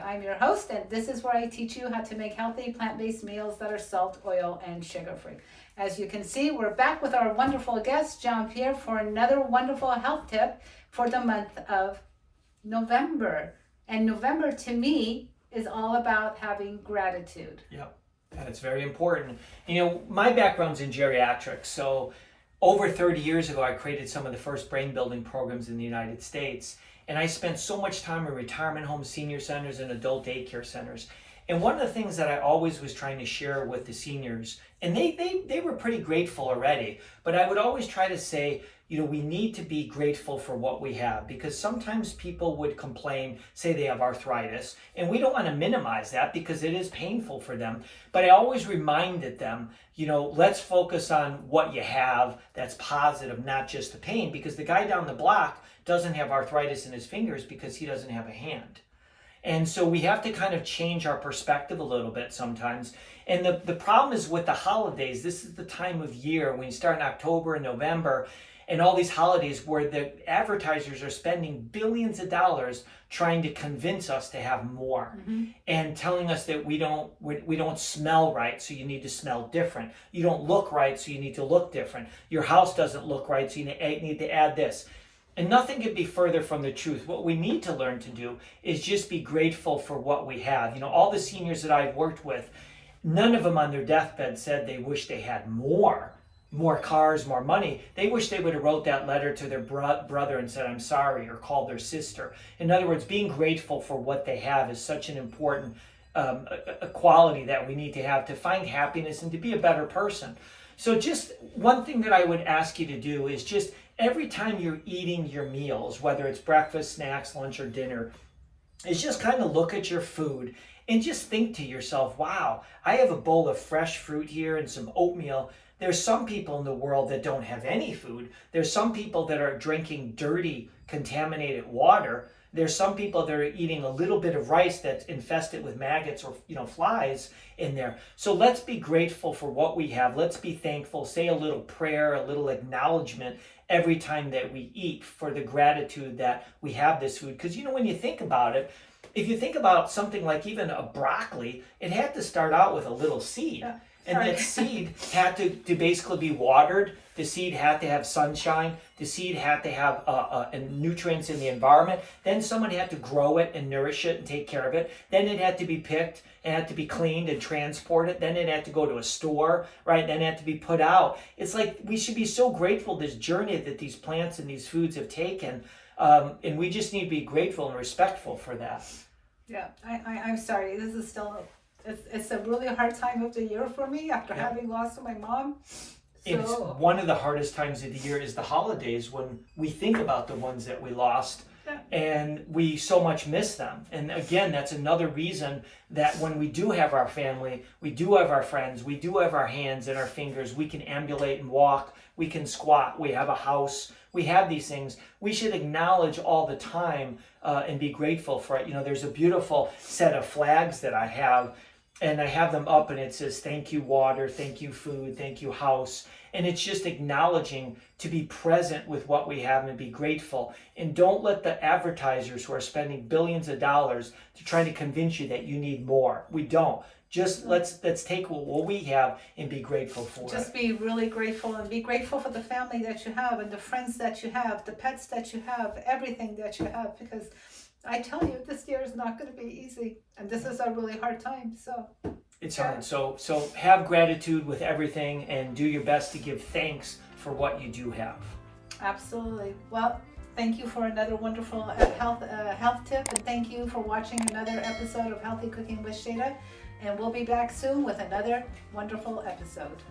Shayda. I'm your host, and this is where I teach you how to make healthy plant-based meals that are salt, oil, and sugar-free. As you can see, we're back with our wonderful guest, Pierre, for another wonderful health tip for the month of November. And November, to me, is all about having gratitude. Yep, and it's very important. You know, my background's in geriatrics, so over 30 years ago, I created some of the first brain building programs in the United States. And I spent so much time in retirement homes, senior centers, and adult daycare centers. And one of the things that I always was trying to share with the seniors, and they were pretty grateful already, but I would always try to say, you know, we need to be grateful for what we have, because sometimes people would complain, say they have arthritis, and we don't want to minimize that because it is painful for them. But I always reminded them, you know, let's focus on what you have that's positive, not just the pain, because the guy down the block doesn't have arthritis in his fingers because he doesn't have a hand. And so we have to kind of change our perspective a little bit sometimes. And the problem is with the holidays, this is the time of year when you start in October and November and all these holidays where the advertisers are spending billions of dollars trying to convince us to have more, and telling us that we don't smell right, so you need to smell different. You don't look right, so you need to look different. Your house doesn't look right, so you need to add this. And nothing could be further from the truth. What we need to learn to do is just be grateful for what we have. You know, all the seniors that I've worked with, none of them on their deathbed said they wish they had more cars, more money. They wish they would have wrote that letter to their brother and said, I'm sorry, or called their sister. In other words, being grateful for what they have is such an important a quality that we need to have to find happiness and to be a better person. So just one thing that I would ask you to do is just every time you're eating your meals, whether it's breakfast, snacks, lunch, or dinner, is just kind of look at your food and just think to yourself, wow, I have a bowl of fresh fruit here and some oatmeal. There's some people in the world that don't have any food. There's some people that are drinking dirty, contaminated water. There's some people that are eating a little bit of rice that's infested with maggots or, you know, flies in there. So let's be grateful for what we have. Let's be thankful. Say a little prayer, a little acknowledgement every time that we eat for the gratitude that we have this food. Because, you know, when you think about it, if you think about something like even a broccoli, it had to start out with a little seed. Yeah. And that seed had to basically be watered. The seed had to have sunshine. The seed had to have nutrients in the environment. Then someone had to grow it and nourish it and take care of it. Then it had to be picked. It had to be cleaned and transported. Then it had to go to a store, right? Then it had to be put out. It's like we should be so grateful this journey that these plants and these foods have taken. And we just need to be grateful and respectful for that. Yeah, I'm sorry. This is still... It's a really hard time of the year for me after having lost my mom. It's one of the hardest times of the year is the holidays, when we think about the ones that we lost and we so much miss them. And again, that's another reason that when we do have our family, we do have our friends, we do have our hands and our fingers, we can ambulate and walk, we can squat, we have a house, we have these things. We should acknowledge all the time and be grateful for it. You know, there's a beautiful set of flags that I have, and I have them up, and it says, thank you, water, thank you, food, thank you, house. And it's just acknowledging to be present with what we have and be grateful. And don't let the advertisers who are spending billions of dollars to try to convince you that you need more. We don't. Just let's take what we have and be grateful for it. Just be really grateful, and be grateful for the family that you have and the friends that you have, the pets that you have, everything that you have, because I tell you, this year is not going to be easy, and this is a really hard time. So it's hard. So have gratitude with everything, and do your best to give thanks for what you do have. Absolutely. Well, thank you for another wonderful health tip, and thank you for watching another episode of Healthy Cooking with Shayda. And we'll be back soon with another wonderful episode.